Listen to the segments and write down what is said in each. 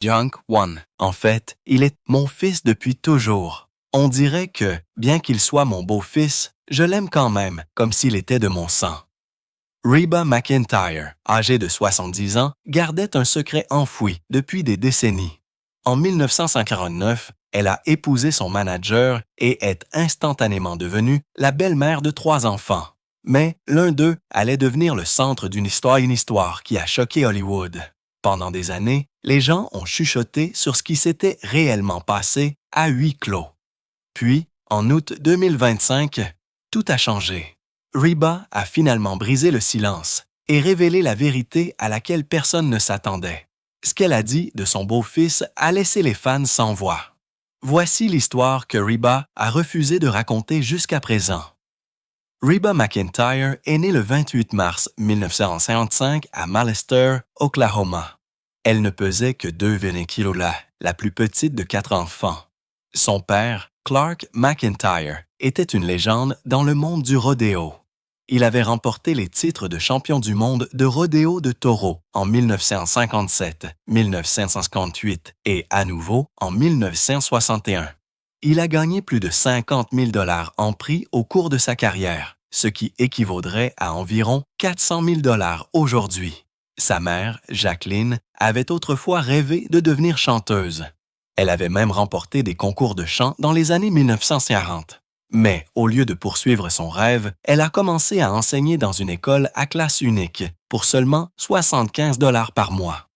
Junk One. En fait, il est mon fils depuis toujours. On dirait que, bien qu'il soit mon beau-fils, je l'aime quand même, comme s'il était de mon sang. Reba McEntire, âgée de 70 ans, gardait un secret enfoui depuis des décennies. En 1959, elle a épousé son manager et est instantanément devenue la belle-mère de 3 enfants. Mais l'un d'eux allait devenir le centre d'une histoire qui a choqué Hollywood. Pendant des années, les gens ont chuchoté sur ce qui s'était réellement passé à huis clos. Puis, en août 2025, tout a changé. Reba a finalement brisé le silence et révélé la vérité à laquelle personne ne s'attendait. Ce qu'elle a dit de son beau-fils a laissé les fans sans voix. Voici l'histoire que Reba a refusé de raconter jusqu'à présent. Reba McEntire est née le 28 mars 1955 à Malester, Oklahoma. Elle ne pesait que 2,1 kg là, la plus petite de 4 enfants. Son père, Clark McEntire, était une légende dans le monde du rodéo. Il avait remporté les titres de champion du monde de rodéo de taureau en 1957, 1958 et à nouveau en 1961. Il a gagné plus de 50 000 $ en prix au cours de sa carrière, ce qui équivaudrait à environ 400 000 $ aujourd'hui. Sa mère, Jacqueline, avait autrefois rêvé de devenir chanteuse. Elle avait même remporté des concours de chant dans les années 1940. Mais au lieu de poursuivre son rêve, elle a commencé à enseigner dans une école à classe unique pour seulement 75 $ par mois.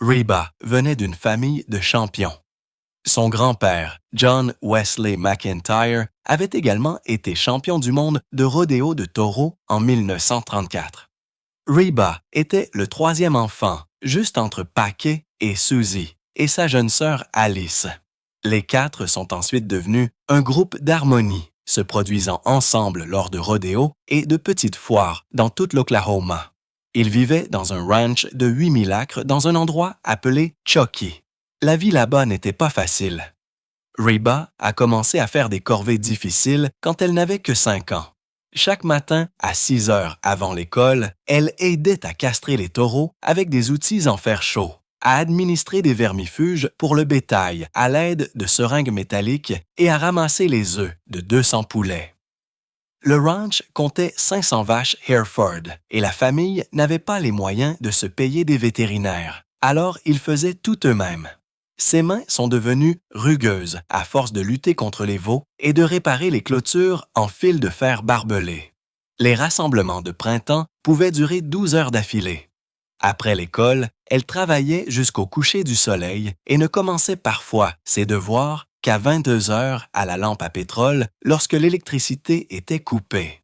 Reba venait d'une famille de champions. Son grand-père, John Wesley McEntire, avait également été champion du monde de rodéo de taureau en 1934. Reba était le 3e enfant, juste entre Paquet et Susie, et sa jeune sœur Alice. Les 4 sont ensuite devenus un groupe d'harmonie, se produisant ensemble lors de rodéos et de petites foires dans toute l'Oklahoma. Ils vivaient dans un ranch de 8000 acres dans un endroit appelé Chucky. La vie là-bas n'était pas facile. Reba a commencé à faire des corvées difficiles quand elle n'avait que 5 ans. Chaque matin, à 6 heures avant l'école, elle aidait à castrer les taureaux avec des outils en fer chaud, à administrer des vermifuges pour le bétail à l'aide de seringues métalliques et à ramasser les œufs de 200 poulets. Le ranch comptait 500 vaches Hereford et la famille n'avait pas les moyens de se payer des vétérinaires, alors ils faisaient tout eux-mêmes. Ses mains sont devenues rugueuses à force de lutter contre les veaux et de réparer les clôtures en fil de fer barbelé. Les rassemblements de printemps pouvaient durer 12 heures d'affilée. Après l'école, elle travaillait jusqu'au coucher du soleil et ne commençait parfois ses devoirs qu'à 22 heures à la lampe à pétrole lorsque l'électricité était coupée.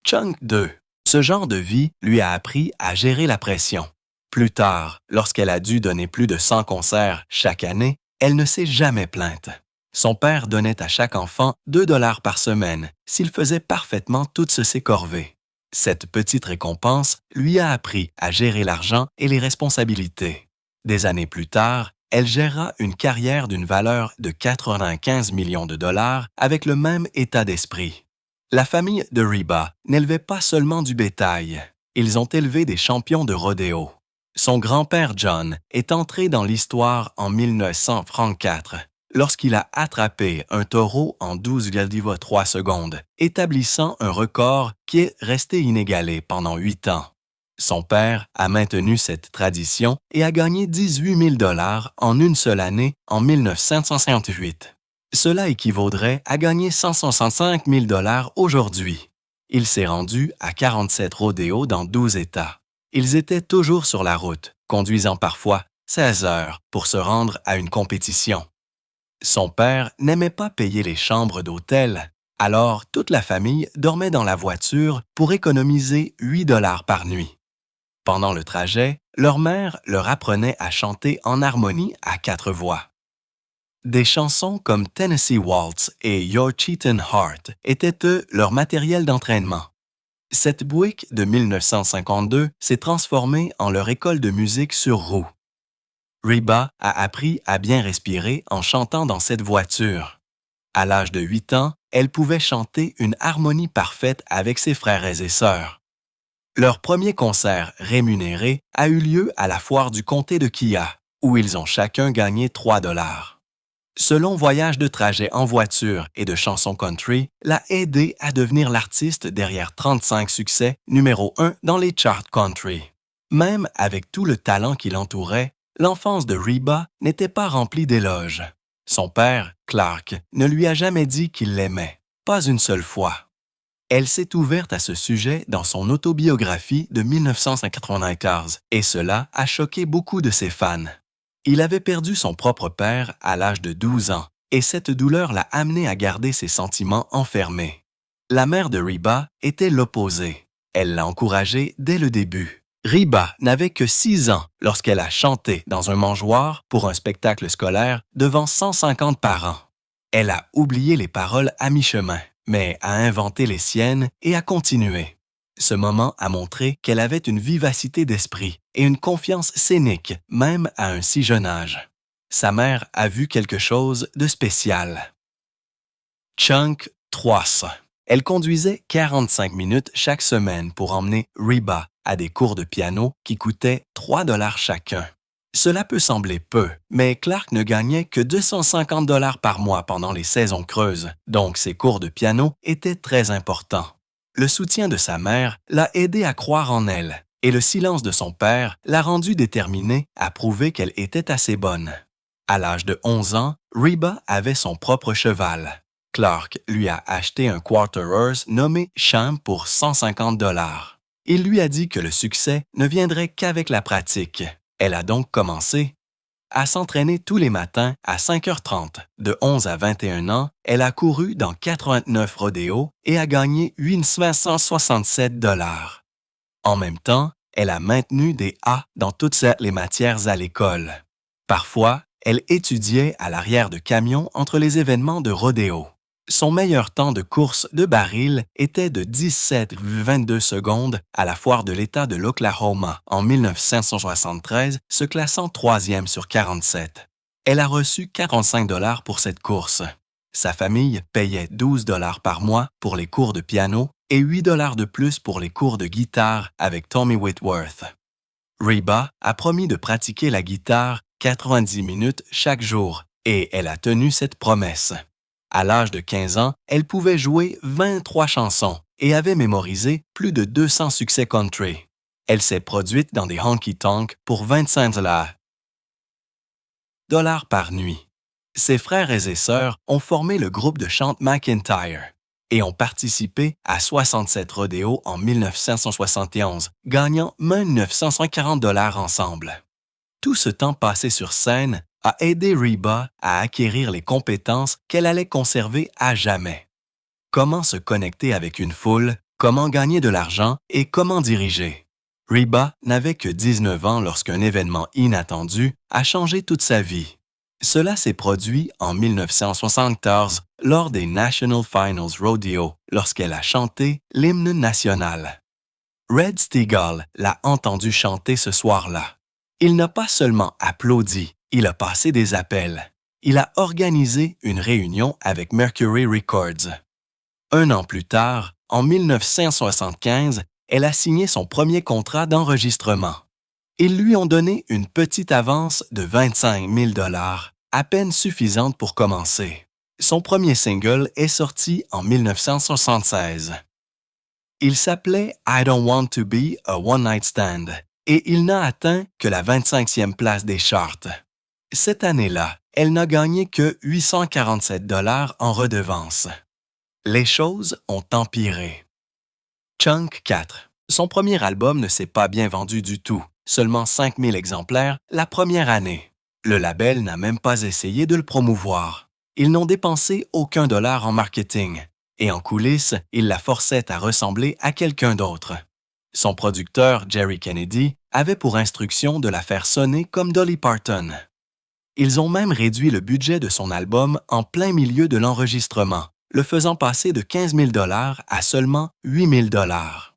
Chunk 2. Ce genre de vie lui a appris à gérer la pression. Plus tard, lorsqu'elle a dû donner plus de 100 concerts chaque année, elle ne s'est jamais plainte. Son père donnait à chaque enfant 2 $ par semaine s'il faisait parfaitement toutes ses corvées. Cette petite récompense lui a appris à gérer l'argent et les responsabilités. Des années plus tard, elle gérera une carrière d'une valeur de 95 millions de dollars avec le même état d'esprit. La famille de Reba n'élevait pas seulement du bétail. Ils ont élevé des champions de rodéo. Son grand-père John est entré dans l'histoire en 1934 lorsqu'il a attrapé un taureau en 12,3 secondes, établissant un record qui est resté inégalé pendant 8 ans. Son père a maintenu cette tradition et a gagné 18 000 $ en une seule année en 1958. Cela équivaudrait à gagner 165 000 $ aujourd'hui. Il s'est rendu à 47 rodéos dans 12 États. Ils étaient toujours sur la route, conduisant parfois 16 heures pour se rendre à une compétition. Son père n'aimait pas payer les chambres d'hôtel, alors toute la famille dormait dans la voiture pour économiser 8 $ par nuit. Pendant le trajet, leur mère leur apprenait à chanter en harmonie à 4 voix. Des chansons comme Tennessee Waltz et Your Cheatin' Heart étaient leur matériel d'entraînement. Cette Buick de 1952 s'est transformée en leur école de musique sur roue. Reba a appris à bien respirer en chantant dans cette voiture. À l'âge de 8 ans, elle pouvait chanter une harmonie parfaite avec ses frères et sœurs. Leur premier concert rémunéré a eu lieu à la foire du comté de Kia, où ils ont chacun gagné 3 dollars. Ce long voyage de trajet en voiture et de chansons country l'a aidé à devenir l'artiste derrière 35 succès numéro 1 dans les charts country. Même avec tout le talent qui l'entourait, l'enfance de Reba n'était pas remplie d'éloges. Son père, Clark, ne lui a jamais dit qu'il l'aimait, pas une seule fois. Elle s'est ouverte à ce sujet dans son autobiographie de 1994, et cela a choqué beaucoup de ses fans. Il avait perdu son propre père à l'âge de 12 ans, et cette douleur l'a amené à garder ses sentiments enfermés. La mère de Reba était l'opposé. Elle l'a encouragé dès le début. Reba n'avait que 6 ans lorsqu'elle a chanté dans un mangeoire pour un spectacle scolaire devant 150 parents. Elle a oublié les paroles à mi-chemin, mais a inventé les siennes et a continué. Ce moment a montré qu'elle avait une vivacité d'esprit et une confiance scénique, même à un si jeune âge. Sa mère a vu quelque chose de spécial. Chunk 300. Elle conduisait 45 minutes chaque semaine pour emmener Reba à des cours de piano qui coûtaient 3 dollars chacun. Cela peut sembler peu, mais Clark ne gagnait que 250 dollars par mois pendant les saisons creuses, donc ses cours de piano étaient très importants. Le soutien de sa mère l'a aidé à croire en elle, et le silence de son père l'a rendue déterminée à prouver qu'elle était assez bonne. À l'âge de 11 ans, Reba avait son propre cheval. Clark lui a acheté un quarter horse nommé Champ pour 150 dollars. Il lui a dit que le succès ne viendrait qu'avec la pratique. Elle a donc commencé à s'entraîner tous les matins à 5h30. De 11 à 21 ans, elle a couru dans 89 rodéos et a gagné 867 dollars. En même temps, elle a maintenu des A dans toutes les matières à l'école. Parfois, elle étudiait à l'arrière de camions entre les événements de rodéo. Son meilleur temps de course de baril était de 17,22 secondes à la foire de l'État de l'Oklahoma en 1973, se classant 3e sur 47. Elle a reçu 45 dollars pour cette course. Sa famille payait 12 dollars par mois pour les cours de piano et 8 dollars de plus pour les cours de guitare avec Tommy Whitworth. Reba a promis de pratiquer la guitare 90 minutes chaque jour et elle a tenu cette promesse. À l'âge de 15 ans, elle pouvait jouer 23 chansons et avait mémorisé plus de 200 succès country. Elle s'est produite dans des honky-tonks pour 25 dollars par nuit. Ses frères et ses sœurs ont formé le groupe de chant McIntyre et ont participé à 67 rodéos en 1971, gagnant même 940 dollars ensemble. Tout ce temps passé sur scène a aidé Reba à acquérir les compétences qu'elle allait conserver à jamais. Comment se connecter avec une foule, comment gagner de l'argent et comment diriger. Reba n'avait que 19 ans lorsqu'un événement inattendu a changé toute sa vie. Cela s'est produit en 1974 lors des National Finals Rodeo lorsqu'elle a chanté l'hymne national. Red Steagall l'a entendu chanter ce soir-là. Il n'a pas seulement applaudi, il a passé des appels. Il a organisé une réunion avec Mercury Records. Un an plus tard, en 1975, elle a signé son premier contrat d'enregistrement. Ils lui ont donné une petite avance de 25 000 dollars, à peine suffisante pour commencer. Son premier single est sorti en 1976. Il s'appelait I Don't Want to Be a One Night Stand et il n'a atteint que la 25e place des charts. Cette année-là, elle n'a gagné que 847 dollars en redevances. Les choses ont empiré. Chunk 4. Son premier album ne s'est pas bien vendu du tout, seulement 5000 exemplaires la première année. Le label n'a même pas essayé de le promouvoir. Ils n'ont dépensé aucun dollar en marketing, et en coulisses, ils la forçaient à ressembler à quelqu'un d'autre. Son producteur, Jerry Kennedy, avait pour instruction de la faire sonner comme Dolly Parton. Ils ont même réduit le budget de son album en plein milieu de l'enregistrement, le faisant passer de 15 000 dollars à seulement 8 000 dollars.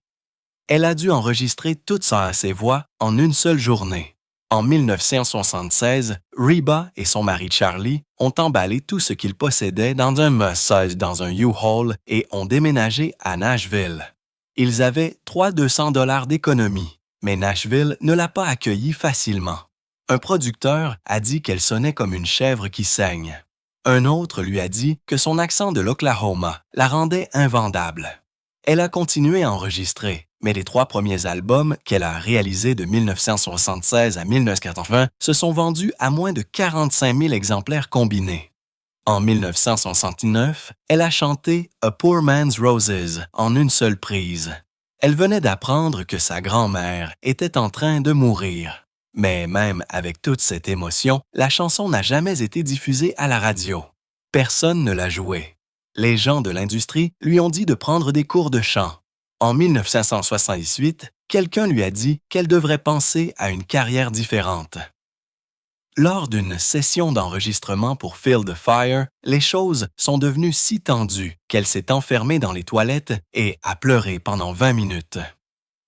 Elle a dû enregistrer toute ses voix en une seule journée. En 1976, Reba et son mari Charlie ont emballé tout ce qu'ils possédaient dans un U-Haul et ont déménagé à Nashville. Ils avaient 200 dollars d'économie, mais Nashville ne l'a pas accueilli facilement. Un producteur a dit qu'elle sonnait comme une chèvre qui saigne. Un autre lui a dit que son accent de l'Oklahoma la rendait invendable. Elle a continué à enregistrer, mais les 3 premiers albums qu'elle a réalisés de 1976 à 1980 se sont vendus à moins de 45 000 exemplaires combinés. En 1969, elle a chanté « A Poor Man's Roses » en une seule prise. Elle venait d'apprendre que sa grand-mère était en train de mourir. Mais même avec toute cette émotion, la chanson n'a jamais été diffusée à la radio. Personne ne l'a jouée. Les gens de l'industrie lui ont dit de prendre des cours de chant. En 1978, quelqu'un lui a dit qu'elle devrait penser à une carrière différente. Lors d'une session d'enregistrement pour Feel the Fire, les choses sont devenues si tendues qu'elle s'est enfermée dans les toilettes et a pleuré pendant 20 minutes.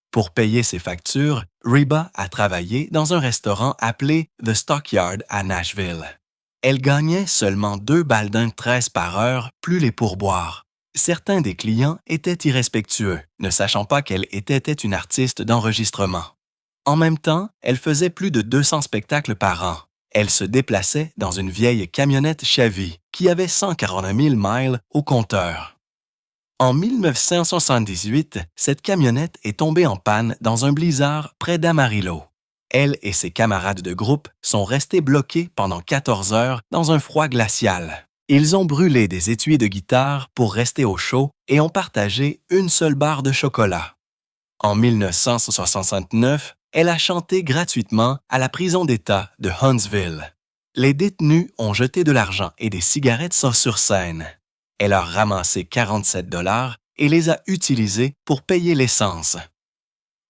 Pour payer ses factures, Reba a travaillé dans un restaurant appelé The Stockyard à Nashville. Elle gagnait seulement 2 baldins 13 par heure, plus les pourboires. Certains des clients étaient irrespectueux, ne sachant pas qu'elle était une artiste d'enregistrement. En même temps, elle faisait plus de 200 spectacles par an. Elle se déplaçait dans une vieille camionnette Chevy qui avait 141 000 miles au compteur. En 1978, cette camionnette est tombée en panne dans un blizzard près d'Amarillo. Elle et ses camarades de groupe sont restés bloqués pendant 14 heures dans un froid glacial. Ils ont brûlé des étuis de guitare pour rester au chaud et ont partagé une seule barre de chocolat. En 1969, elle a chanté gratuitement à la prison d'État de Huntsville. Les détenus ont jeté de l'argent et des cigarettes sur scène. Elle a ramassé 47 $ et les a utilisés pour payer l'essence.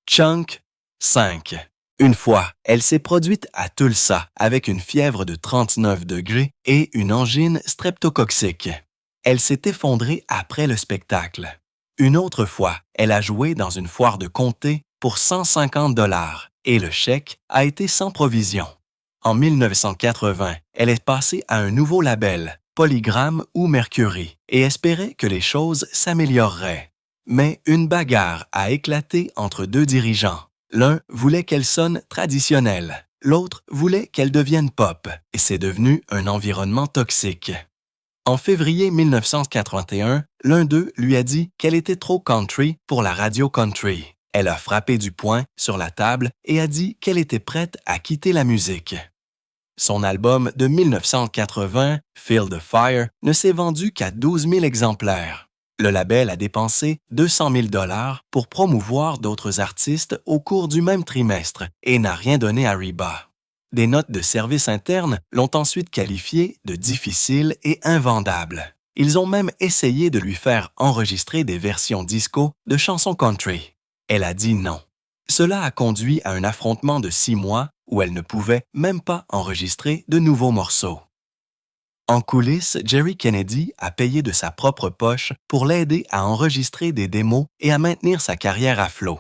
Chunk 5. Une fois, elle s'est produite à Tulsa avec une fièvre de 39 degrés et une angine streptococcique. Elle s'est effondrée après le spectacle. Une autre fois, elle a joué dans une foire de comté pour 150 $ et le chèque a été sans provision. En 1980, elle est passée à un nouveau label, Polygram ou Mercury, et espérait que les choses s'amélioreraient. Mais une bagarre a éclaté entre 2 dirigeants. L'un voulait qu'elle sonne traditionnelle, l'autre voulait qu'elle devienne pop, et c'est devenu un environnement toxique. En février 1981, l'un d'eux lui a dit qu'elle était trop country pour la radio country. Elle a frappé du poing sur la table et a dit qu'elle était prête à quitter la musique. Son album de 1980, Feel the Fire, ne s'est vendu qu'à 12 000 exemplaires. Le label a dépensé 200 000 $ pour promouvoir d'autres artistes au cours du même trimestre et n'a rien donné à Reba. Des notes de service interne l'ont ensuite qualifiée de difficile et invendable. Ils ont même essayé de lui faire enregistrer des versions disco de chansons country. Elle a dit non. Cela a conduit à un affrontement de 6 mois où elle ne pouvait même pas enregistrer de nouveaux morceaux. En coulisses, Jerry Kennedy a payé de sa propre poche pour l'aider à enregistrer des démos et à maintenir sa carrière à flot.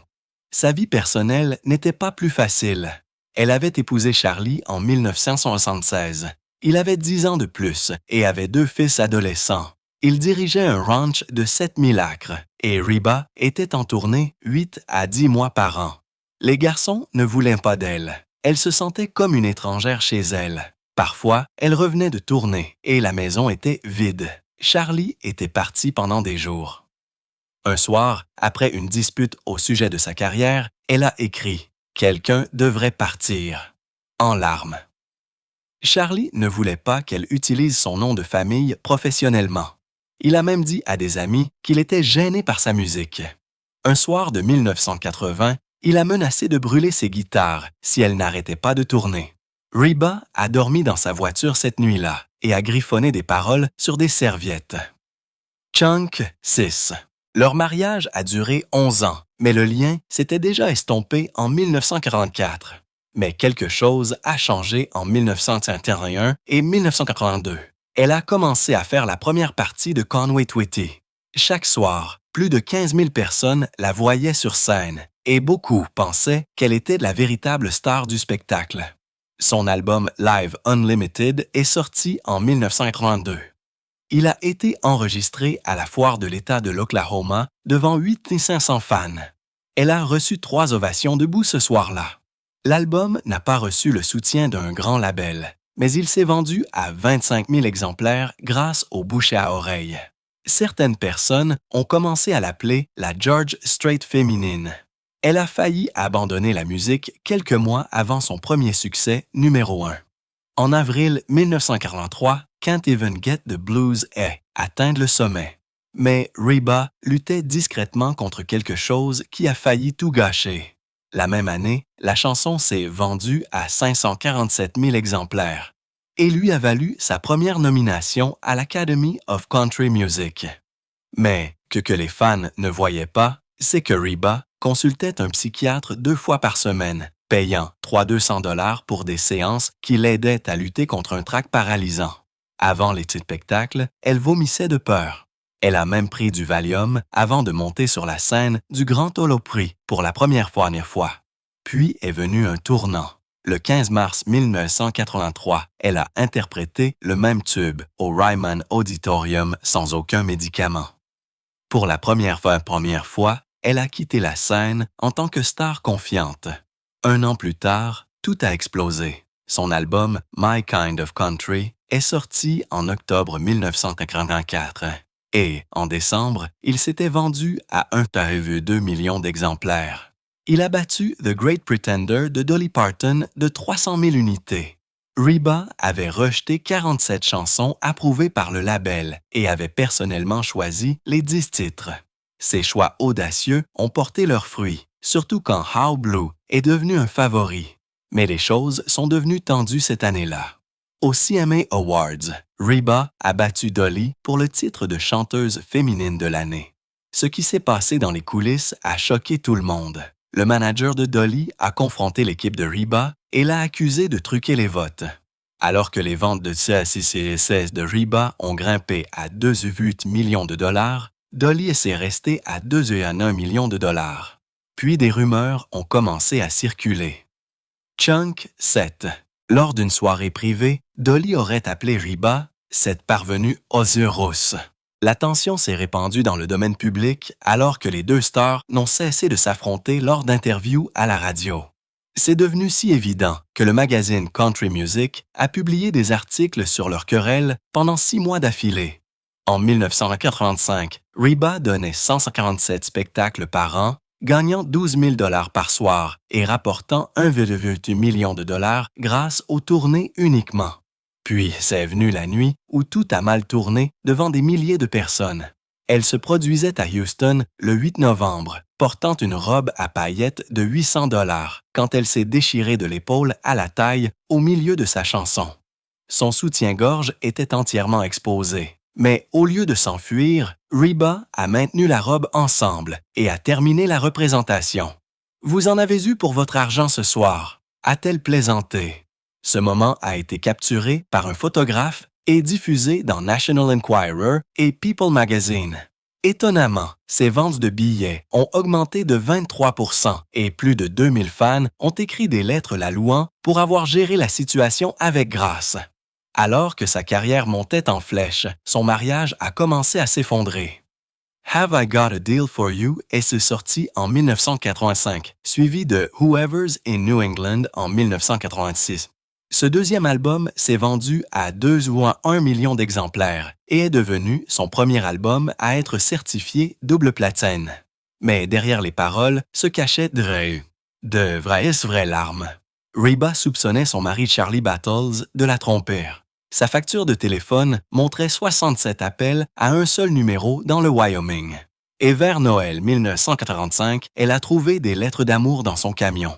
Sa vie personnelle n'était pas plus facile. Elle avait épousé Charlie en 1976. Il avait 10 ans de plus et avait 2 fils adolescents. Il dirigeait un ranch de 7000 acres et Reba était en tournée 8 à 10 mois par an. Les garçons ne voulaient pas d'elle. Elle se sentait comme une étrangère chez elle. Parfois, elle revenait de tournée et la maison était vide. Charlie était parti pendant des jours. Un soir, après une dispute au sujet de sa carrière, elle a écrit « Quelqu'un devrait partir » en larmes. Charlie ne voulait pas qu'elle utilise son nom de famille professionnellement. Il a même dit à des amis qu'il était gêné par sa musique. Un soir de 1980, il a menacé de brûler ses guitares si elle n'arrêtait pas de tourner. Reba a dormi dans sa voiture cette nuit-là et a griffonné des paroles sur des serviettes. Chunk 6. Leur mariage a duré 11 ans, mais le lien s'était déjà estompé en 1944. Mais quelque chose a changé en 1951 et 1982. Elle a commencé à faire la première partie de Conway Twitty. Chaque soir, plus de 15 000 personnes la voyaient sur scène et beaucoup pensaient qu'elle était la véritable star du spectacle. Son album Live Unlimited est sorti en 1982. Il a été enregistré à la foire de l'État de l'Oklahoma devant 8 500 fans. Elle a reçu 3 ovations debout ce soir-là. L'album n'a pas reçu le soutien d'un grand label, mais il s'est vendu à 25 000 exemplaires grâce au bouche à oreille. Certaines personnes ont commencé à l'appeler la George Strait féminine. Elle a failli abandonner la musique quelques mois avant son premier succès numéro 1. En avril 1943, Can't Even Get the Blues est atteindre le sommet. Mais Reba luttait discrètement contre quelque chose qui a failli tout gâcher. La même année, la chanson s'est vendue à 547 000 exemplaires et lui a valu sa première nomination à l'Academy of Country Music. Mais que les fans ne voyaient pas, c'est que Reba consultait un psychiatre 2 fois par semaine, payant 200 $ pour des séances qui l'aidaient à lutter contre un trac paralysant. Avant les spectacles, elle vomissait de peur. Elle a même pris du Valium avant de monter sur la scène du Grand Ole Opry pour la première fois. Puis est venu un tournant. Le 15 mars 1983, elle a interprété le même tube au Ryman Auditorium sans aucun médicament. Pour la première fois, elle a quitté la scène en tant que star confiante. 1 an plus tard, tout a explosé. Son album My Kind of Country est sorti en octobre 1984 et, en décembre, il s'était vendu à 1,2 million d'exemplaires. Il a battu The Great Pretender de Dolly Parton de 300 000 unités. Reba avait rejeté 47 chansons approuvées par le label et avait personnellement choisi les 10 titres. Ces choix audacieux ont porté leurs fruits, surtout quand How Blue est devenu un favori. Mais les choses sont devenues tendues cette année-là. Aux CMA Awards, Reba a battu Dolly pour le titre de chanteuse féminine de l'année. Ce qui s'est passé dans les coulisses a choqué tout le monde. Le manager de Dolly a confronté l'équipe de Reba et l'a accusé de truquer les votes. Alors que les ventes de CACCSS de Reba ont grimpé à 2,8 millions de dollars, Dolly s'est restée à 2,1 millions de dollars. Puis des rumeurs ont commencé à circuler. Chunk 7. Lors d'une soirée privée, Dolly aurait appelé Reba cette parvenue aux yeux rousses. La tension s'est répandue dans le domaine public alors que les deux stars n'ont cessé de s'affronter lors d'interviews à la radio. C'est devenu si évident que le magazine Country Music a publié des articles sur leur querelle pendant 6 mois d'affilée. En 1985, Reba donnait 147 spectacles par an, gagnant 12 000 $ par soir et rapportant 1,8 million de dollars grâce aux tournées uniquement. Puis, c'est venu la nuit où tout a mal tourné devant des milliers de personnes. Elle se produisait à Houston le 8 novembre, portant une robe à paillettes de 800 $ quand elle s'est déchirée de l'épaule à la taille au milieu de sa chanson. Son soutien-gorge était entièrement exposé. Mais au lieu de s'enfuir, Reba a maintenu la robe ensemble et a terminé la représentation. « Vous en avez eu pour votre argent ce soir », a-t-elle plaisanté. Ce moment a été capturé par un photographe et diffusé dans National Enquirer et People Magazine. Étonnamment, ses ventes de billets ont augmenté de 23 % et plus de 2000 fans ont écrit des lettres la louant pour avoir géré la situation avec grâce. Alors que sa carrière montait en flèche, son mariage a commencé à s'effondrer. Have I Got a Deal for You est sorti en 1985, suivi de Whoever's in New England en 1986. Ce deuxième album s'est vendu à 2,1 millions d'exemplaires et est devenu son premier album à être certifié double platine. Mais derrière les paroles se cachait de vraies larmes. Reba soupçonnait son mari Charlie Battles de la tromper. Sa facture de téléphone montrait 67 appels à un seul numéro dans le Wyoming. Et vers Noël 1945, elle a trouvé des lettres d'amour dans son camion.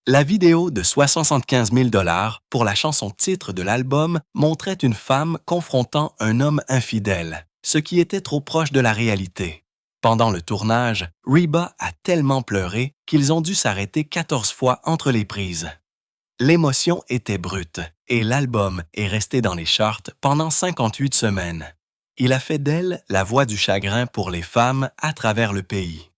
La vidéo de 75 000 $ pour la chanson titre de l'album montrait une femme confrontant un homme infidèle, ce qui était trop proche de la réalité. Pendant le tournage, Reba a tellement pleuré qu'ils ont dû s'arrêter 14 fois entre les prises. L'émotion était brute et l'album est resté dans les charts pendant 58 semaines. Il a fait d'elle la voix du chagrin pour les femmes à travers le pays.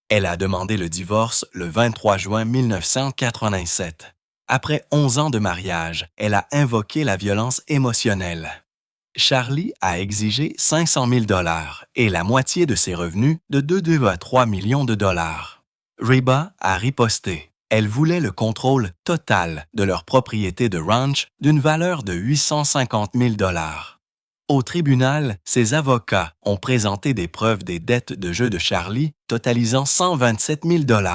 Elle a demandé le divorce le 23 juin 1987. Après 11 ans de mariage, elle a invoqué la violence émotionnelle. Charlie a exigé 500 000 $ et la moitié de ses revenus de 2 à 3 millions de dollars. Reba a riposté. Elle voulait le contrôle total de leur propriété de ranch d'une valeur de 850 000 $. Au tribunal, ses avocats ont présenté des preuves des dettes de jeu de Charlie totalisant 127 000 $.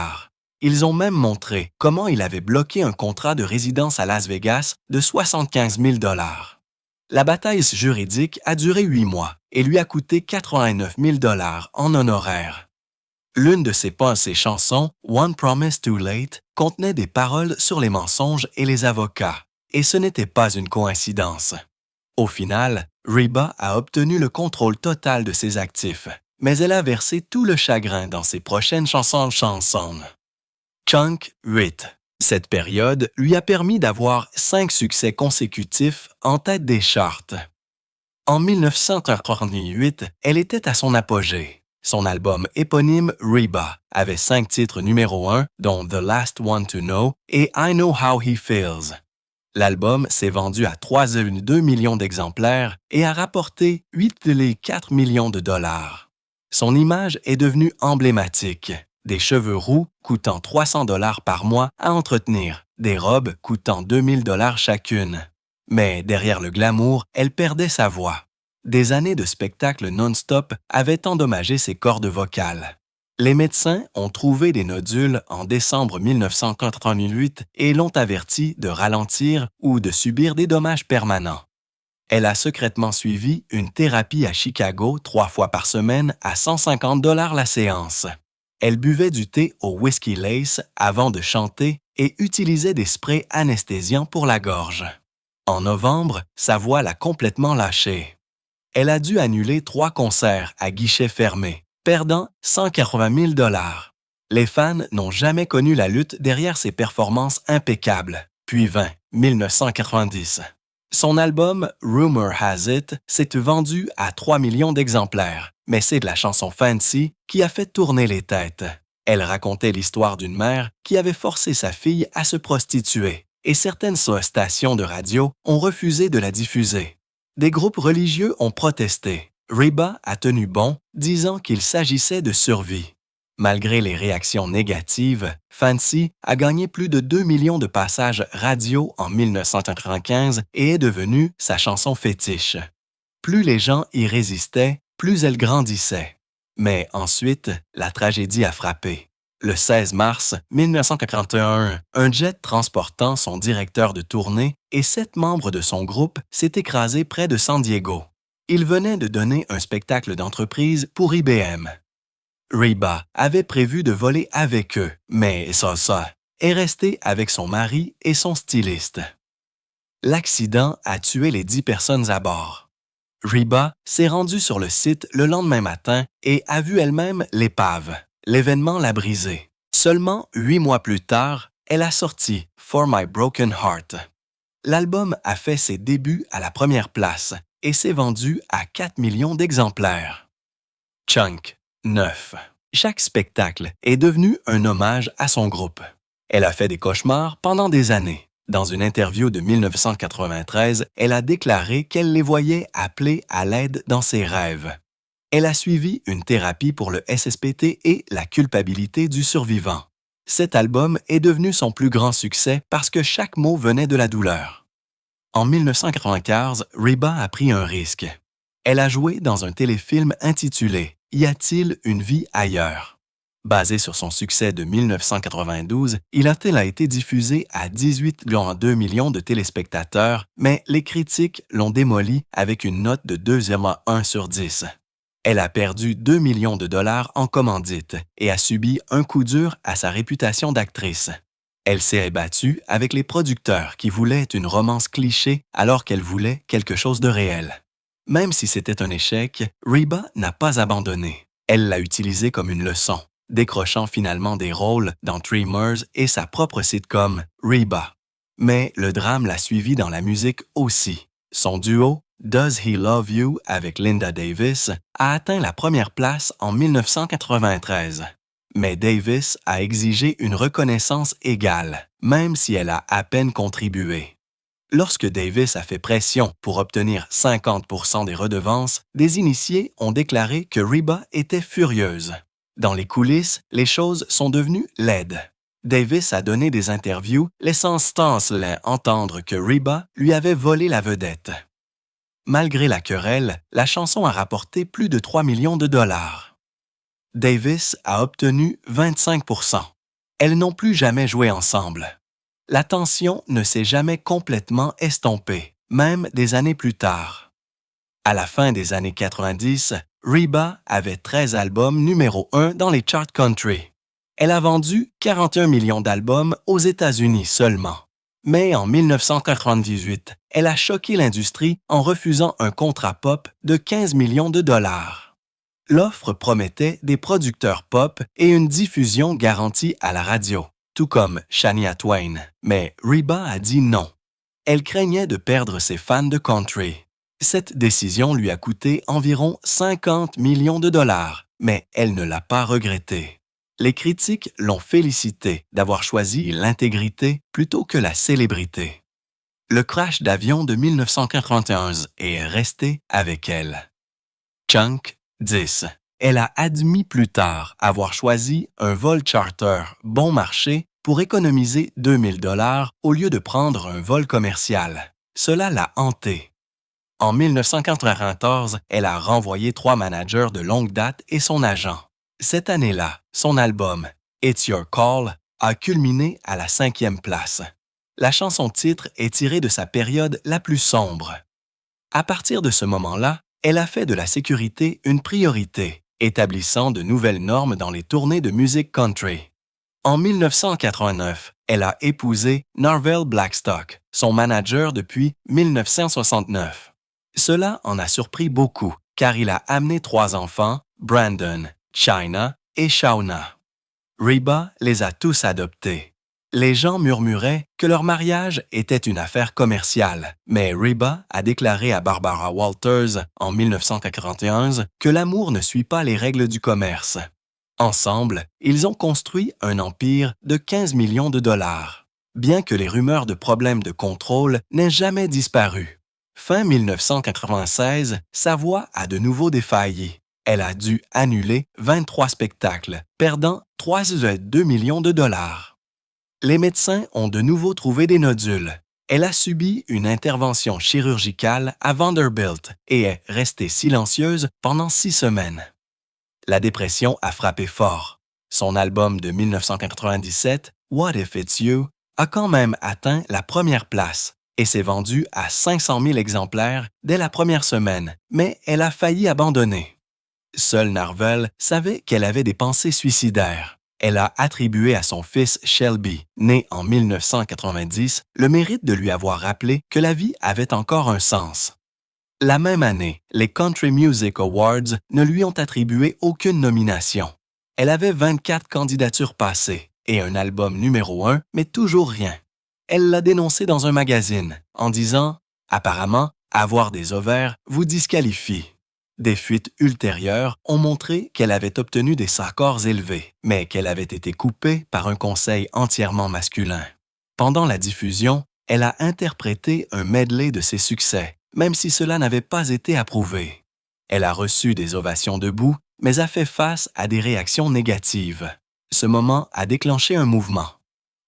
Ils ont même montré comment il avait bloqué un contrat de résidence à Las Vegas de 75 000 $. La bataille juridique a duré 8 mois et lui a coûté 89 000 $ en honoraires. L'une de ses chansons, One Promise Too Late, contenait des paroles sur les mensonges et les avocats, et ce n'était pas une coïncidence. Au final, Reba a obtenu le contrôle total de ses actifs, mais elle a versé tout le chagrin dans ses prochaines chansons. Chunk 8. Cette période lui a permis d'avoir 5 succès consécutifs en tête des charts. En 1938, elle était à son apogée. Son album éponyme Reba avait 5 titres numéro 1, dont The Last One to Know et I Know How He Feels. L'album s'est vendu à 3,2 millions d'exemplaires et a rapporté 8,4 millions de $. Son image est devenue emblématique. Des cheveux roux coûtant 300 $ par mois à entretenir, des robes coûtant 2000 $ chacune. Mais derrière le glamour, elle perdait sa voix. Des années de spectacles non-stop avaient endommagé ses cordes vocales. Les médecins ont trouvé des nodules en décembre 1988 et l'ont avertie de ralentir ou de subir des dommages permanents. Elle a secrètement suivi une thérapie à Chicago 3 fois par semaine à 150 $ la séance. Elle buvait du thé au whisky lace avant de chanter et utilisait des sprays anesthésiants pour la gorge. En novembre, sa voix l'a complètement lâchée. Elle a dû annuler 3 concerts à guichet fermé, perdant 180 000 $. Les fans n'ont jamais connu la lutte derrière ses performances impeccables, puis 1990. Son album Rumor Has It s'est vendu à 3 millions d'exemplaires, mais c'est de la chanson Fancy qui a fait tourner les têtes. Elle racontait l'histoire d'une mère qui avait forcé sa fille à se prostituer, et certaines stations de radio ont refusé de la diffuser. Des groupes religieux ont protesté. Reba a tenu bon, disant qu'il s'agissait de survie. Malgré les réactions négatives, Fancy a gagné plus de 2 millions de passages radio en 1995 et est devenue sa chanson fétiche. Plus les gens y résistaient, plus elle grandissait. Mais ensuite, la tragédie a frappé. Le 16 mars 1981, un jet transportant son directeur de tournée et 7 membres de son groupe s'est écrasé près de San Diego. Il venait de donner un spectacle d'entreprise pour IBM. Reba avait prévu de voler avec eux, mais ça est restée avec son mari et son styliste. L'accident a tué les 10 personnes à bord. Reba s'est rendue sur le site le lendemain matin et a vu elle-même l'épave. L'événement l'a brisée. Seulement 8 mois plus tard, elle a sorti For My Broken Heart. L'album a fait ses débuts à la première place et s'est vendu à 4 millions d'exemplaires. Chunk 9. Chaque spectacle est devenu un hommage à son groupe. Elle a fait des cauchemars pendant des années. Dans une interview de 1993, elle a déclaré qu'elle les voyait appeler à l'aide dans ses rêves. Elle a suivi une thérapie pour le SSPT et la culpabilité du survivant. Cet album est devenu son plus grand succès parce que chaque mot venait de la douleur. En 1995, Reba a pris un risque. Elle a joué dans un téléfilm intitulé « Y a-t-il une vie ailleurs ?» Basé sur son succès de 1992, il a été diffusé à 18,2 millions de téléspectateurs, mais les critiques l'ont démoli avec une note de 2,1 sur 10. Elle a perdu 2 millions de dollars en commandite et a subi un coup dur à sa réputation d'actrice. Elle s'est battue avec les producteurs qui voulaient une romance cliché alors qu'elle voulait quelque chose de réel. Même si c'était un échec, Reba n'a pas abandonné. Elle l'a utilisé comme une leçon, décrochant finalement des rôles dans Tremors et sa propre sitcom Reba. Mais le drame l'a suivi dans la musique aussi. Son duo Does He Love You avec Linda Davis a atteint la première place en 1993. Mais Davis a exigé une reconnaissance égale, même si elle a à peine contribué. Lorsque Davis a fait pression pour obtenir 50% des redevances, des initiés ont déclaré que Reba était furieuse. Dans les coulisses, les choses sont devenues laides. Davis a donné des interviews laissant Stanley entendre que Reba lui avait volé la vedette. Malgré la querelle, la chanson a rapporté plus de 3 millions de dollars. Davis a obtenu 25%. Elles n'ont plus jamais joué ensemble. La tension ne s'est jamais complètement estompée, même des années plus tard. À la fin des années 90, Reba avait 13 albums numéro 1 dans les charts country. Elle a vendu 41 millions d'albums aux États-Unis seulement. Mais en 1998, elle a choqué l'industrie en refusant un contrat pop de 15 millions de dollars. L'offre promettait des producteurs pop et une diffusion garantie à la radio, tout comme Shania Twain, mais Reba a dit non. Elle craignait de perdre ses fans de country. Cette décision lui a coûté environ 50 millions de dollars, mais elle ne l'a pas regretté. Les critiques l'ont félicité d'avoir choisi l'intégrité plutôt que la célébrité. Le crash d'avion de 1991 est resté avec elle. Chunk 10. Elle a admis plus tard avoir choisi un vol charter bon marché pour économiser 2000 dollars au lieu de prendre un vol commercial. Cela l'a hantée. En 1994, elle a renvoyé 3 managers de longue date et son agent. Cette année-là, son album « It's Your Call » a culminé à la 5e place. La chanson-titre est tirée de sa période la plus sombre. À partir de ce moment-là, elle a fait de la sécurité une priorité, établissant de nouvelles normes dans les tournées de musique country. En 1989, elle a épousé Narvel Blackstock, son manager depuis 1969. Cela en a surpris beaucoup, car il a amené 3 enfants, Brandon, China et Shauna. Reba les a tous adoptés. Les gens murmuraient que leur mariage était une affaire commerciale, mais Reba a déclaré à Barbara Walters en 1991 que l'amour ne suit pas les règles du commerce. Ensemble, ils ont construit un empire de 15 millions de dollars, bien que les rumeurs de problèmes de contrôle n'aient jamais disparu. Fin 1996, sa voix a de nouveau défailli. Elle a dû annuler 23 spectacles, perdant 3,2 millions de dollars. Les médecins ont de nouveau trouvé des nodules. Elle a subi une intervention chirurgicale à Vanderbilt et est restée silencieuse pendant 6 semaines. La dépression a frappé fort. Son album de 1997, What If It's You, a quand même atteint la première place et s'est vendu à 500 000 exemplaires dès la première semaine, mais elle a failli abandonner. Seul Narvel savait qu'elle avait des pensées suicidaires. Elle a attribué à son fils Shelby, né en 1990, le mérite de lui avoir rappelé que la vie avait encore un sens. La même année, les Country Music Awards ne lui ont attribué aucune nomination. Elle avait 24 candidatures passées et un album numéro 1, mais toujours rien. Elle l'a dénoncé dans un magazine en disant « Apparemment, avoir des ovaires vous disqualifie ». Des fuites ultérieures ont montré qu'elle avait obtenu des accords élevés, mais qu'elle avait été coupée par un conseil entièrement masculin. Pendant la diffusion, elle a interprété un medley de ses succès, même si cela n'avait pas été approuvé. Elle a reçu des ovations debout, mais a fait face à des réactions négatives. Ce moment a déclenché un mouvement.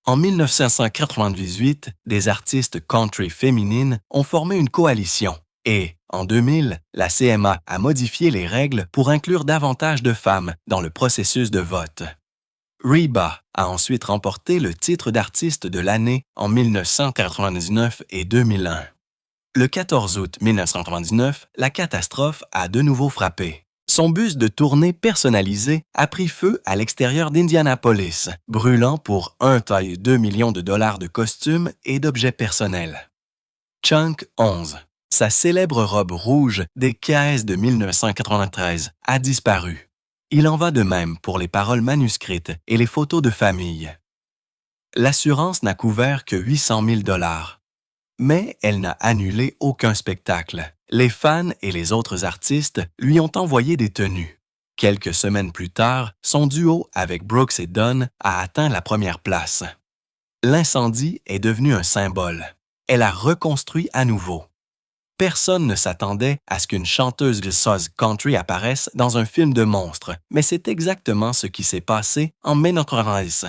En 1998, des artistes country féminines ont formé une coalition et, en 2000, la CMA a modifié les règles pour inclure davantage de femmes dans le processus de vote. Reba a ensuite remporté le titre d'artiste de l'année en 1999 et 2001. Le 14 août 1999, la catastrophe a de nouveau frappé. Son bus de tournée personnalisé a pris feu à l'extérieur d'Indianapolis, brûlant pour 1,2 million de dollars de costumes et d'objets personnels. Chunk 11, sa célèbre robe rouge des caisses de 1993, a disparu. Il en va de même pour les paroles manuscrites et les photos de famille. L'assurance n'a couvert que 800 000 dollars. Mais elle n'a annulé aucun spectacle. Les fans et les autres artistes lui ont envoyé des tenues. Quelques semaines plus tard, son duo avec Brooks et Dunn a atteint la première place. L'incendie est devenu un symbole. Elle a reconstruit à nouveau. Personne ne s'attendait à ce qu'une chanteuse de soul country apparaisse dans un film de monstres, mais c'est exactement ce qui s'est passé en 1993.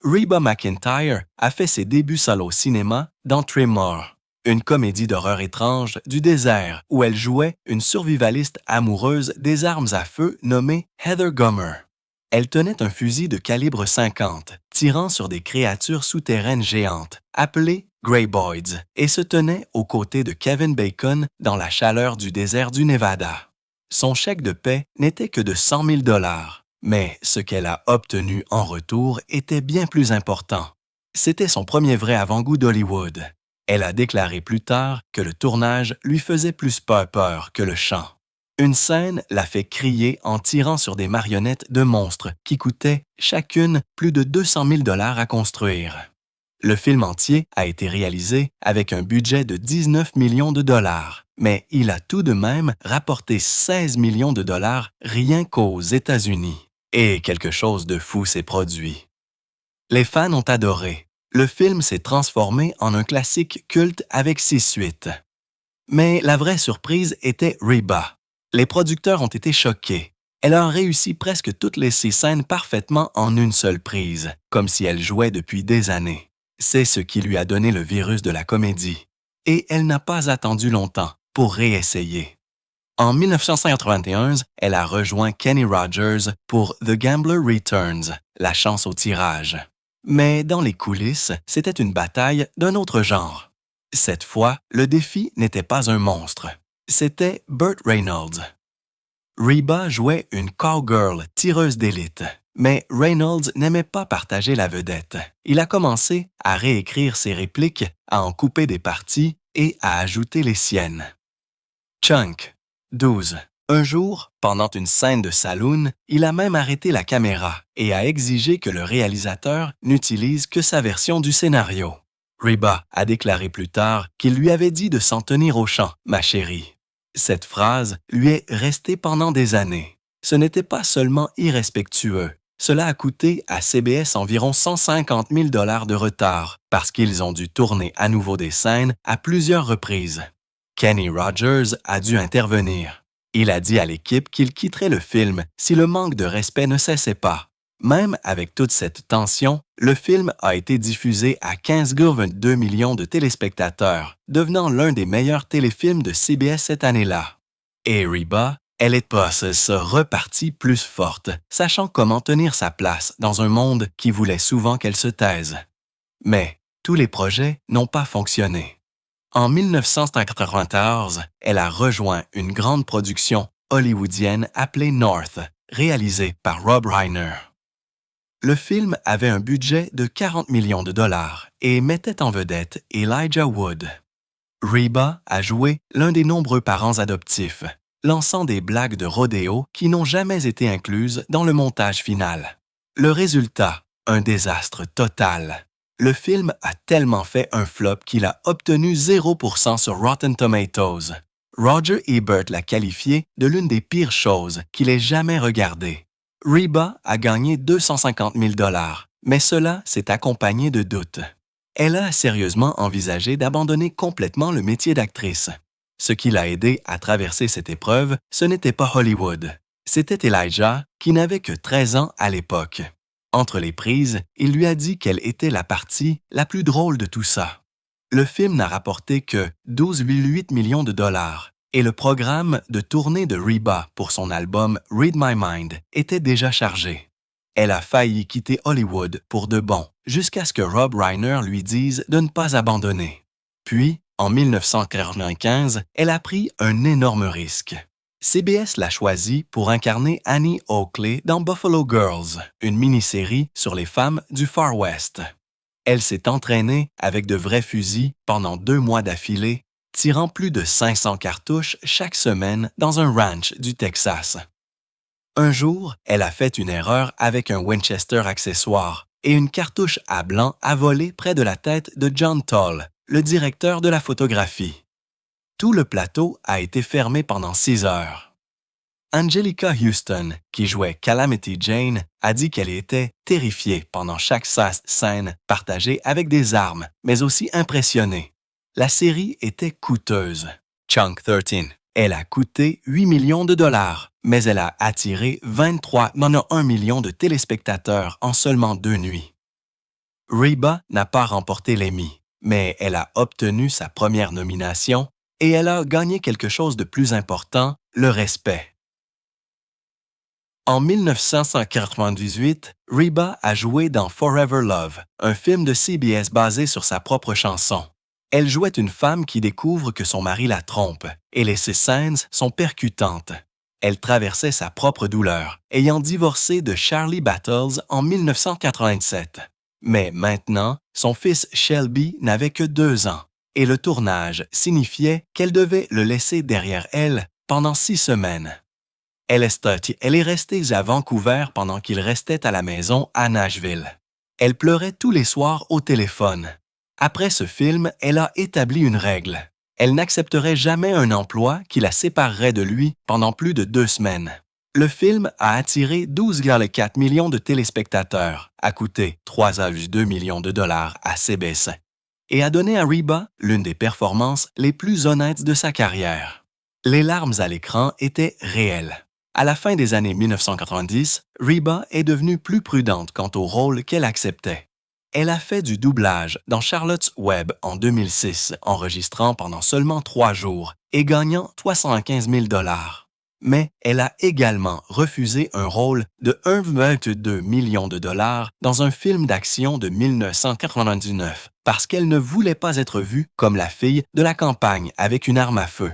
Reba McEntire a fait ses débuts solo au cinéma dans Tremor, une comédie d'horreur étrange du désert où elle jouait une survivaliste amoureuse des armes à feu nommée Heather Gummer. Elle tenait un fusil de calibre 50, tirant sur des créatures souterraines géantes, appelées Greyboids, et se tenait aux côtés de Kevin Bacon dans la chaleur du désert du Nevada. Son chèque de paie n'était que de 100 000 $, mais ce qu'elle a obtenu en retour était bien plus important. C'était son premier vrai avant-goût d'Hollywood. Elle a déclaré plus tard que le tournage lui faisait plus peur que le chant. Une scène l'a fait crier en tirant sur des marionnettes de monstres qui coûtaient chacune plus de 200 000 $ à construire. Le film entier a été réalisé avec un budget de 19 millions de dollars, mais il a tout de même rapporté 16 millions de dollars rien qu'aux États-Unis. Et quelque chose de fou s'est produit. Les fans ont adoré. Le film s'est transformé en un classique culte avec 6 suites. Mais la vraie surprise était Reba. Les producteurs ont été choqués. Elle a réussi presque toutes les 6 scènes parfaitement en une seule prise, comme si elle jouait depuis des années. C'est ce qui lui a donné le virus de la comédie. Et elle n'a pas attendu longtemps pour réessayer. En 1991, elle a rejoint Kenny Rogers pour The Gambler Returns, la chance au tirage. Mais dans les coulisses, c'était une bataille d'un autre genre. Cette fois, le défi n'était pas un monstre. C'était Burt Reynolds. Reba jouait une cowgirl tireuse d'élite, mais Reynolds n'aimait pas partager la vedette. Il a commencé à réécrire ses répliques, à en couper des parties et à ajouter les siennes. Chunk, 12. Un jour, pendant une scène de saloon, il a même arrêté la caméra et a exigé que le réalisateur n'utilise que sa version du scénario. Reba a déclaré plus tard qu'il lui avait dit de s'en tenir au chant, ma chérie. Cette phrase lui est restée pendant des années. Ce n'était pas seulement irrespectueux. Cela a coûté à CBS environ 150 000 $ de retard parce qu'ils ont dû tourner à nouveau des scènes à plusieurs reprises. Kenny Rogers a dû intervenir. Il a dit à l'équipe qu'il quitterait le film si le manque de respect ne cessait pas. Même avec toute cette tension, le film a été diffusé à 15,2 millions de téléspectateurs, devenant l'un des meilleurs téléfilms de CBS cette année-là. Et Reba, elle est pas repartie plus forte, sachant comment tenir sa place dans un monde qui voulait souvent qu'elle se taise. Mais tous les projets n'ont pas fonctionné. En 1994, elle a rejoint une grande production hollywoodienne appelée North, réalisée par Rob Reiner. Le film avait un budget de 40 millions de dollars et mettait en vedette Elijah Wood. Reba a joué l'un des nombreux parents adoptifs, lançant des blagues de rodéo qui n'ont jamais été incluses dans le montage final. Le résultat, un désastre total. Le film a tellement fait un flop qu'il a obtenu 0% sur Rotten Tomatoes. Roger Ebert l'a qualifié de l'une des pires choses qu'il ait jamais regardées. Reba a gagné 250 000 $, mais cela s'est accompagné de doutes. Elle a sérieusement envisagé d'abandonner complètement le métier d'actrice. Ce qui l'a aidé à traverser cette épreuve, ce n'était pas Hollywood. C'était Elijah, qui n'avait que 13 ans à l'époque. Entre les prises, il lui a dit qu'elle était la partie la plus drôle de tout ça. Le film n'a rapporté que 12,8 millions de dollars et le programme de tournée de Reba pour son album Read My Mind était déjà chargé. Elle a failli quitter Hollywood pour de bon, jusqu'à ce que Rob Reiner lui dise de ne pas abandonner. Puis, en 1995, elle a pris un énorme risque. CBS l'a choisie pour incarner Annie Oakley dans Buffalo Girls, une mini-série sur les femmes du Far West. Elle s'est entraînée avec de vrais fusils pendant 2 mois d'affilée, tirant plus de 500 cartouches chaque semaine dans un ranch du Texas. Un jour, elle a fait une erreur avec un Winchester accessoire et une cartouche à blanc a volé près de la tête de John Toll, le directeur de la photographie. Tout le plateau a été fermé pendant 6 heures. Angelica Houston, qui jouait Calamity Jane, a dit qu'elle était terrifiée pendant chaque scène partagée avec des armes, mais aussi impressionnée. La série était coûteuse. Chunk 13. Elle a coûté 8 millions de dollars, mais elle a attiré 23,1 millions de téléspectateurs en seulement 2 nuits. Reba n'a pas remporté l'Emmy, mais elle a obtenu sa première nomination et elle a gagné quelque chose de plus important, le respect. En 1998, Reba a joué dans Forever Love, un film de CBS basé sur sa propre chanson. Elle jouait une femme qui découvre que son mari la trompe, et ses scènes sont percutantes. Elle traversait sa propre douleur, ayant divorcé de Charlie Battles en 1987. Mais maintenant, son fils Shelby n'avait que 2 ans, et le tournage signifiait qu'elle devait le laisser derrière elle pendant 6 semaines. Elle est restée à Vancouver pendant qu'il restait à la maison à Nashville. Elle pleurait tous les soirs au téléphone. Après ce film, elle a établi une règle. Elle n'accepterait jamais un emploi qui la séparerait de lui pendant plus de 2 semaines. Le film a attiré 12,4 millions de téléspectateurs, a coûté 3,2 millions de dollars à CBS et a donné à Reba l'une des performances les plus honnêtes de sa carrière. Les larmes à l'écran étaient réelles. À la fin des années 1990, Reba est devenue plus prudente quant au rôle qu'elle acceptait. Elle a fait du doublage dans Charlotte's Web en 2006, enregistrant pendant seulement 3 jours et gagnant 315 000 $. Mais elle a également refusé un rôle de 1,2 million de dollars dans un film d'action de 1999 parce qu'elle ne voulait pas être vue comme la fille de la campagne avec une arme à feu.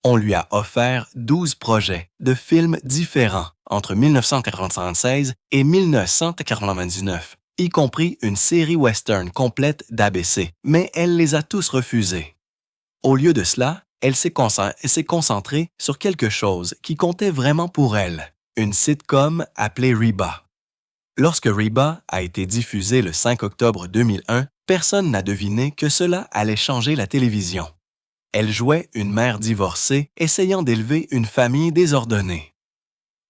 On lui a offert 12 projets de films différents entre 1996 et 1999, y compris une série western complète d'ABC, mais elle les a tous refusés. Au lieu de cela, elle s'est concentrée sur quelque chose qui comptait vraiment pour elle, une sitcom appelée Reba. Lorsque Reba a été diffusée le 5 octobre 2001, personne n'a deviné que cela allait changer la télévision. Elle jouait une mère divorcée essayant d'élever une famille désordonnée.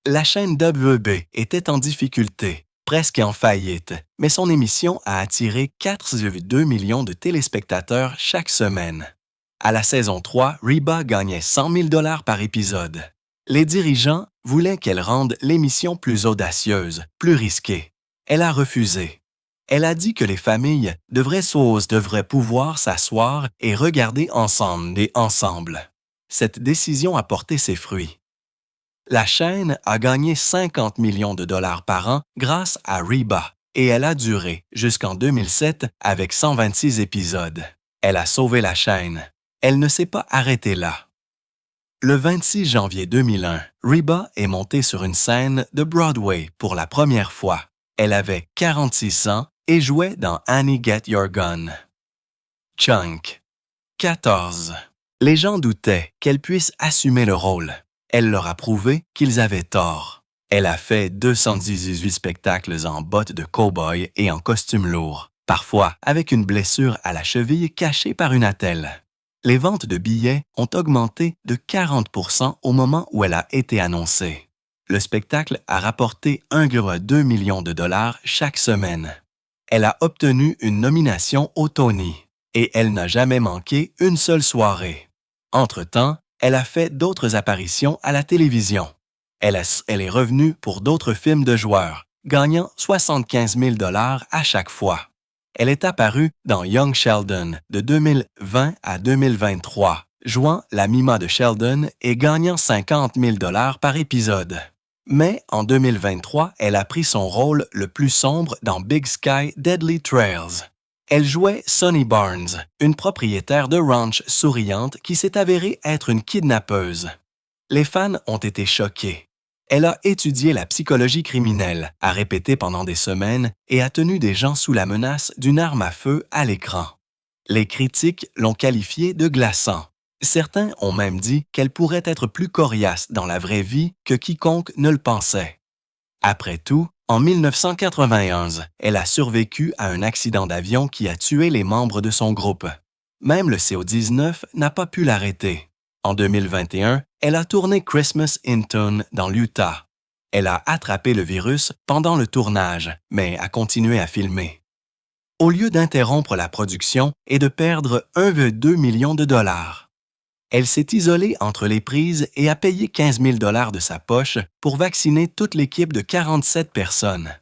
La chaîne WB était en difficulté, presque en faillite, mais son émission a attiré 4,2 millions de téléspectateurs chaque semaine. À la saison 3, Reba gagnait 100 000 $ par épisode. Les dirigeants voulaient qu'elle rende l'émission plus audacieuse, plus risquée. Elle a refusé. Elle a dit que les familles devraient pouvoir s'asseoir et regarder ensemble. Cette décision a porté ses fruits. La chaîne a gagné 50 millions de dollars par an grâce à Reba et elle a duré jusqu'en 2007 avec 126 épisodes. Elle a sauvé la chaîne. Elle ne s'est pas arrêtée là. Le 26 janvier 2001, Reba est montée sur une scène de Broadway pour la première fois. Elle avait 46 ans et jouait dans Annie Get Your Gun. Chunk. 14. Les gens doutaient qu'elle puisse assumer le rôle. Elle leur a prouvé qu'ils avaient tort. Elle a fait 218 spectacles en bottes de cow-boy et en costume lourd, parfois avec une blessure à la cheville cachée par une attelle. Les ventes de billets ont augmenté de 40% au moment où elle a été annoncée. Le spectacle a rapporté 1,2 million de dollars chaque semaine. Elle a obtenu une nomination aux Tony et elle n'a jamais manqué une seule soirée. Entre-temps, elle a fait d'autres apparitions à la télévision. Elle est revenue pour d'autres films de joueurs, gagnant 75 000 $ à chaque fois. Elle est apparue dans Young Sheldon de 2020 à 2023, jouant la Mima de Sheldon et gagnant 50 000 $ par épisode. Mais en 2023, elle a pris son rôle le plus sombre dans Big Sky Deadly Trails. Elle jouait Sonny Barnes, une propriétaire de ranch souriante qui s'est avérée être une kidnappeuse. Les fans ont été choqués. Elle a étudié la psychologie criminelle, a répété pendant des semaines et a tenu des gens sous la menace d'une arme à feu à l'écran. Les critiques l'ont qualifiée de glaçant. Certains ont même dit qu'elle pourrait être plus coriace dans la vraie vie que quiconque ne le pensait. Après tout, en 1991, elle a survécu à un accident d'avion qui a tué les membres de son groupe. Même le CO-19 n'a pas pu l'arrêter. En 2021, elle a tourné Christmas in Tune dans l'Utah. Elle a attrapé le virus pendant le tournage, mais a continué à filmer. Au lieu d'interrompre la production et de perdre 1,2 million de dollars, elle s'est isolée entre les prises et a payé 15 000 $ de sa poche pour vacciner toute l'équipe de 47 personnes.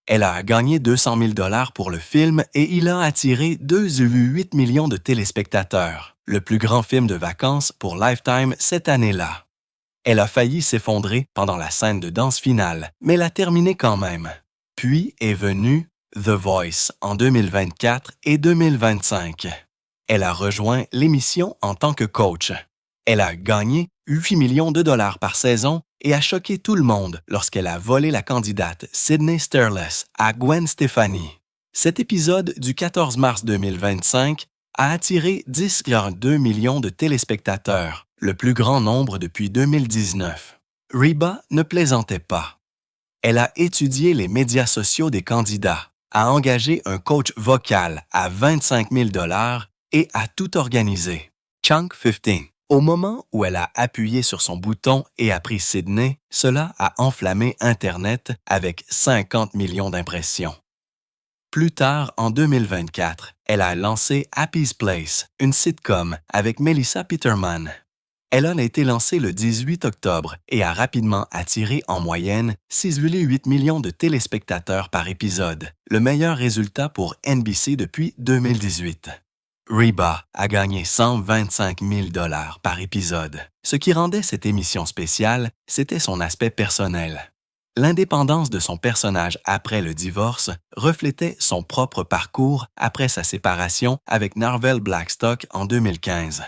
Elle a gagné 200 000 $ pour le film et il a attiré 2,8 millions de téléspectateurs, le plus grand film de vacances pour Lifetime cette année-là. Elle a failli s'effondrer pendant la scène de danse finale, mais l'a terminée quand même. Puis est venu The Voice en 2024 et 2025. Elle a rejoint l'émission en tant que coach. Elle a gagné 8 millions de dollars par saison et a choqué tout le monde lorsqu'elle a volé la candidate Sydney Sterless à Gwen Stefani. Cet épisode du 14 mars 2025 a attiré 10,2 millions de téléspectateurs, le plus grand nombre depuis 2019. Reba ne plaisantait pas. Elle a étudié les médias sociaux des candidats, a engagé un coach vocal à 25 000 $ et a tout organisé. Chunk 15. Au moment où elle a appuyé sur son bouton et a pris Sydney, cela a enflammé Internet avec 50 millions d'impressions. Plus tard, en 2024, elle a lancé Happy's Place, une sitcom avec Melissa Peterman. Elle a été lancée le 18 octobre et a rapidement attiré en moyenne 6,8 millions de téléspectateurs par épisode, le meilleur résultat pour NBC depuis 2018. Reba a gagné 125 000 $ par épisode. Ce qui rendait cette émission spéciale, c'était son aspect personnel. L'indépendance de son personnage après le divorce reflétait son propre parcours après sa séparation avec Narvel Blackstock en 2015.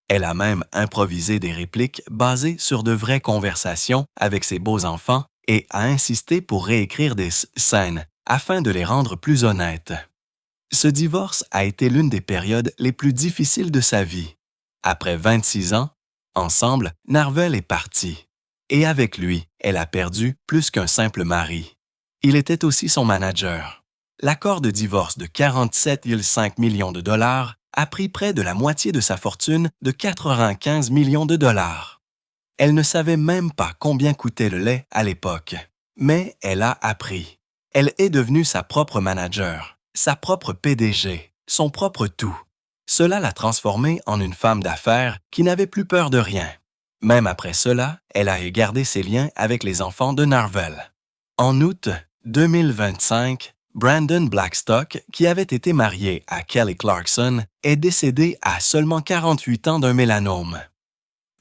Elle a même improvisé des répliques basées sur de vraies conversations avec ses beaux-enfants et a insisté pour réécrire des scènes afin de les rendre plus honnêtes. Ce divorce a été l'une des périodes les plus difficiles de sa vie. Après 26 ans, ensemble, Narvel est parti. Et avec lui, elle a perdu plus qu'un simple mari. Il était aussi son manager. L'accord de divorce de 47,5 millions de dollars a pris près de la moitié de sa fortune de 95 millions de dollars. Elle ne savait même pas combien coûtait le lait à l'époque. Mais elle a appris. Elle est devenue sa propre manager, sa propre PDG, son propre tout. Cela l'a transformée en une femme d'affaires qui n'avait plus peur de rien. Même après cela, elle a gardé ses liens avec les enfants de Narvel. En août 2025, Brandon Blackstock, qui avait été marié à Kelly Clarkson, est décédé à seulement 48 ans d'un mélanome.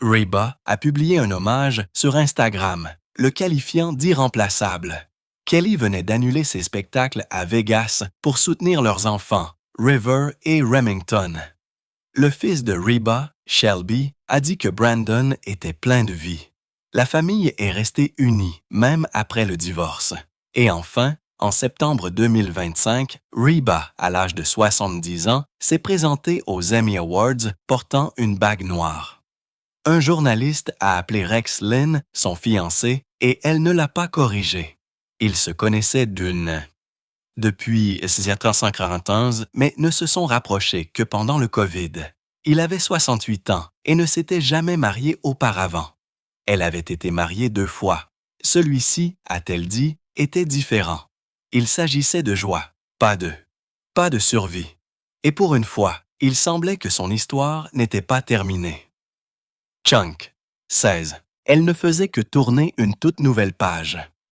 Reba a publié un hommage sur Instagram, le qualifiant d'irremplaçable. Kelly venait d'annuler ses spectacles à Vegas pour soutenir leurs enfants, River et Remington. Le fils de Reba, Shelby, a dit que Brandon était plein de vie. La famille est restée unie, même après le divorce. Et enfin, en septembre 2025, Reba, à l'âge de 70 ans, s'est présentée aux Emmy Awards portant une bague noire. Un journaliste a appelé Rex Lynn, son fiancé, et elle ne l'a pas corrigé. Ils se connaissaient depuis 1941, mais ne se sont rapprochés que pendant le COVID. Il avait 68 ans et ne s'était jamais marié auparavant. Elle avait été mariée 2 fois. Celui-ci, a-t-elle dit, était différent. Il s'agissait de joie, pas de survie. Et pour une fois, il semblait que son histoire n'était pas terminée. Chunk, 16. Elle ne faisait que tourner une toute nouvelle page.